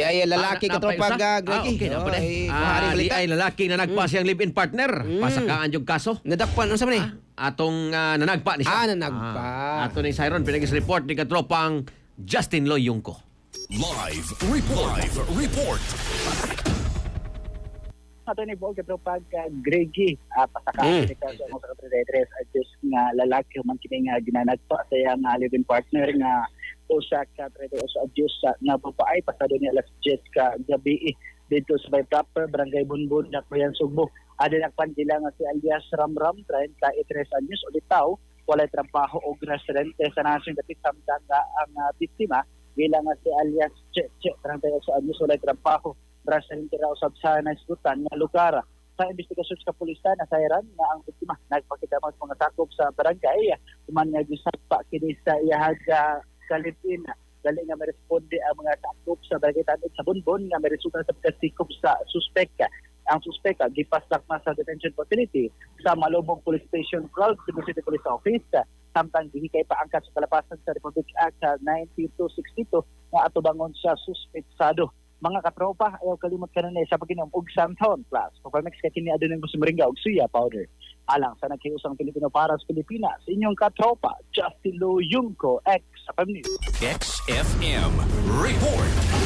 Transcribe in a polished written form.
ay lalaki ka tropag Gregi. Okay na Oh, pa ay, eh. kuharing Di balita. ay lalaki na nagpa siyang live-in partner. Pasakaan yung kaso. Nadakpan ano sa man eh? Atong nanagpa ni siya. Nanagpa. Ato ni Siron pinagis report ni katropang Justin Loyungko. Live report. Ato ni Bol katropag Gregi pasakaan ni kaso mo sa kapatid adjust nga lalaki man kini nga ginanagpa sa iyang live-in partner nga usa ka trade sa adjust sa nga babae pasado ni alas 10 ka gabi dito sa Bay Proper Barangay Bunbun Dakbayan Sugbo. Ada nagpandila nga si alias Ramram 33 anyos o litaw walay trabaho o residente sa nasong dapit samtang ang biktima bilang nga si alias Che 38 anyos walay trabaho residente raw usab sa nasgutan nga lugar. Sa investigasyon sa kapulisan nasayran nga ang biktima nagpakita sa mga sakop sa barangay human nga gisagpa kini sa iyahag kalipin dali nga maresponde ang mga sakop sa barangay Tanod sa Bunbon nga meresulta sa pagkasikop sa suspek. Ang suspek gipasak na sa detention facility sa Malubong Police Station Crowd Cebu City Police Office samtang gihikay pa angkat sa kalapasan sa Republic Act 9262 nga atubangon sa suspetsado. Mga katropa, ayaw kalimot ka na sa pag-inom og Santon Plus. Pagpamix ka kini adunang gusto moringa og suya powder. Alang sa nagkiusang Pilipino para sa Pilipinas, inyong katropa, Justin Loyungko, ex-FM News. XFM report.